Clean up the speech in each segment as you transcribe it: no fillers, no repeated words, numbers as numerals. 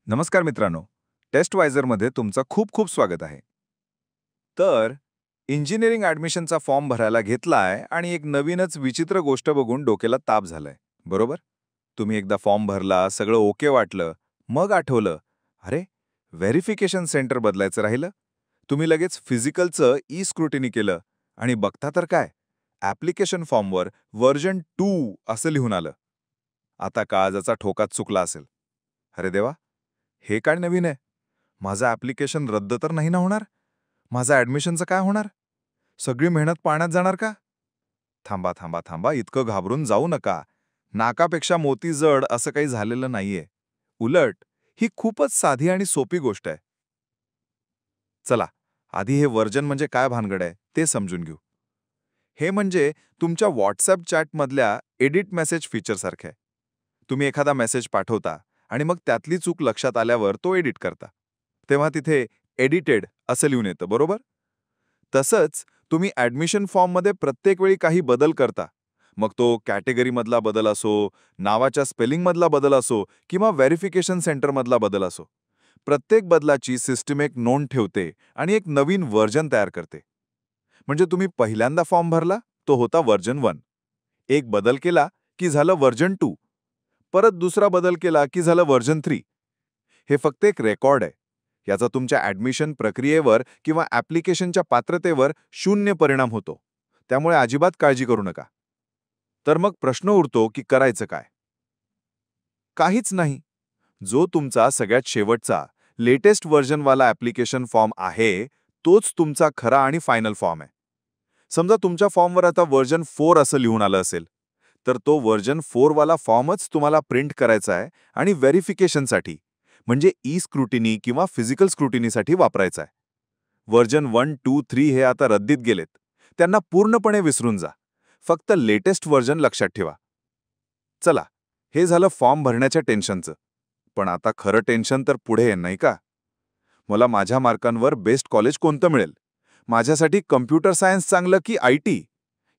नमस्कार मित्रांनो, टेस्टवायझरमध्ये तुमचं खूप खूप स्वागत आहे. तर इंजिनिअरिंग ॲडमिशनचा फॉर्म भरायला घेतलाय आणि एक नवीनच विचित्र गोष्ट बघून डोक्याला ताप झालाय, बरोबर? तुम्ही एकदा फॉर्म भरला, सगळं ओके वाटलं, मग आठवलं, अरे, व्हेरिफिकेशन सेंटर बदलायचं राहिलं. तुम्ही लगेच फिजिकलचं ई स्क्रुटिनी केलं आणि बघता तर काय, ॲप्लिकेशन फॉर्मवर व्हर्जन 2 असं लिहून आलं. आता काळजाचा ठोकाच चुकला असेल. अरे देवा, हे काय नवीन आहे? माझं ॲप्लिकेशन रद्द तर नाही ना होणार? माझं ॲडमिशनचं काय होणार? सगळी मेहनत पाण्यात जाणार का? थांबा, थांबा, थांबा. इतकं घाबरून जाऊ नका. नाकापेक्षा मोती जड असं काही झालेलं नाहीये. उलट, ही खूपच साधी आणि सोपी गोष्ट आहे. चला, आधी हे व्हर्जन म्हणजे काय भानगड आहे ते समजून घेऊ. हे म्हणजे तुमच्या व्हॉट्सॲप चॅटमधल्या एडिट मेसेज फीचरसारखं आहे. तुम्ही एखादा मेसेज पाठवता आणि मग त्यातली चूक लक्षात आल्यावर तो एडिट करता. तेव्हा तिथे एडिटेड असं लिहून येतं, बरोबर? तसंच तुम्ही ॲडमिशन फॉर्ममध्ये प्रत्येक वेळी काही बदल करता. मग तो कॅटेगरीमधला बदल असो, नावाच्या स्पेलिंगमधला बदल असो किंवा व्हेरिफिकेशन सेंटरमधला बदल असो. प्रत्येक बदलाची सिस्टीम एक नोंद ठेवते आणि एक नवीन व्हर्जन तयार करते. म्हणजे तुम्ही पहिल्यांदा फॉर्म भरला, तो होता व्हर्जन 1. एक बदल केला की झालं व्हर्जन 2. परत दुसरा बदल केला की झालं व्हर्जन 3. हे फक्त एक रेकॉर्ड आहे. याचा तुमच्या ॲडमिशन प्रक्रियेवर किंवा ॲप्लिकेशनच्या पात्रतेवर शून्य परिणाम होतो. त्यामुळे अजिबात काळजी करू नका. तर मग प्रश्न उरतो की करायचं काय? काहीच नाही. जो तुमचा सगळ्यात शेवटचा, लेटेस्ट व्हर्जनवाला ॲप्लिकेशन फॉर्म आहे, तोच तुमचा खरा आणि फायनल फॉर्म आहे. समजा तुमच्या फॉर्मवर आता व्हर्जन 4 असं लिहून आलं असेल, तर तो व्हर्जन 4 वाला फॉर्मच तुम्हाला प्रिंट करायचा आहे आणि व्हेरिफिकेशनसाठी, म्हणजे ई स्क्रुटिनी किंवा फिजिकल स्क्रुटिनीसाठी वापरायचा आहे. व्हर्जन 1, 2, 3 हे आता रद्दीत गेलेत. त्यांना पूर्णपणे विसरून जा. फक्त लेटेस्ट व्हर्जन लक्षात ठेवा. चला, हे झालं फॉर्म भरण्याच्या टेन्शनचं. पण आता खरं टेन्शन तर पुढे आहे, नाही का? मला माझ्या मार्कांवर बेस्ट कॉलेज कोणतं मिळेल? माझ्यासाठी कम्प्युटर सायन्स चांगलं की आय-टी?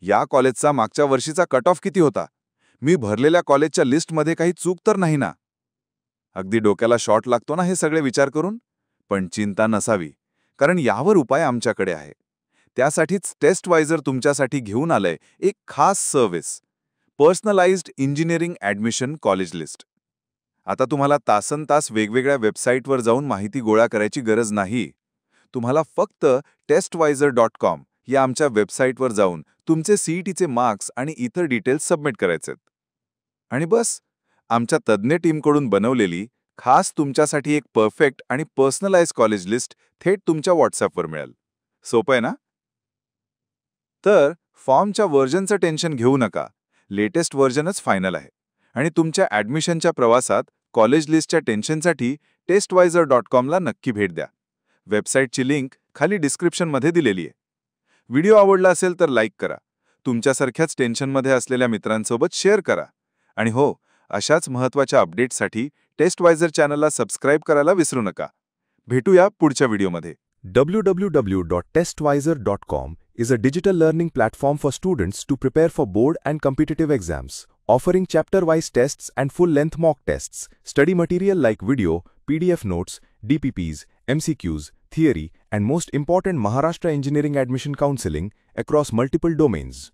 या कॉलेजचा मागच्या वर्षीचा कट ऑफ किती होता? मी भरलेल्या कॉलेजच्या लिस्टमध्ये काही चूक तर नाही ना? अगदी डोक्याला शॉट लागतो ना हे सगळे विचार करून? पण चिंता नसावी, कारण यावर उपाय आमच्याकडे आहे. त्यासाठीच टेस्टवायझर तुमच्यासाठी घेऊन आलंय एक खास service, personalised engineering admission college list. आता तुम्हाला तासनतास वेगवेगळ्या वेबसाईटवर जाऊन माहिती गोळा करायची गरज नाही. तुम्हाला फक्त testwiser.com या आमच्या वेबसाईटवर जाऊन तुमचे सीईटीचे मार्क्स आणि इतर डिटेल्स सबमिट करायचेत. आणि बस, आमच्या तज्ज्ञ टीमकडून बनवलेली खास तुमच्यासाठी एक परफेक्ट आणि पर्सनलाइज कॉलेज लिस्ट थेट तुमच्या व्हॉट्सॲपवर मिळेल. सोपं आहे ना? तर फॉर्मच्या व्हर्जनचं टेन्शन घेऊ नका. लेटेस्ट व्हर्जनच फायनल आहे. आणि तुमच्या ॲडमिशनच्या प्रवासात कॉलेज लिस्टच्या टेन्शनसाठी testwiser.com ला नक्की भेट द्या. वेबसाईटची लिंक खाली डिस्क्रिप्शनमध्ये दिलेली आहे. व्हिडिओ आवडला असेल तर लाईक करा. तुमच्यासारख्याच टेन्शनमध्ये असलेल्या मित्रांसोबत शेअर करा. आणि हो, अशाच महत्त्वाच्या अपडेट्ससाठी टेस्टवायझर चॅनलला सबस्क्राईब करायला विसरू नका. भेटूया पुढच्या व्हिडिओमध्ये. www.testwiser.com is a digital learning platform for students to prepare for board and competitive exams, offering chapter-wise tests and full-length mock tests, study material like video, PDF notes, DPPs, MCQs, theory, and most important Maharashtra Engineering Admission Counseling across multiple domains.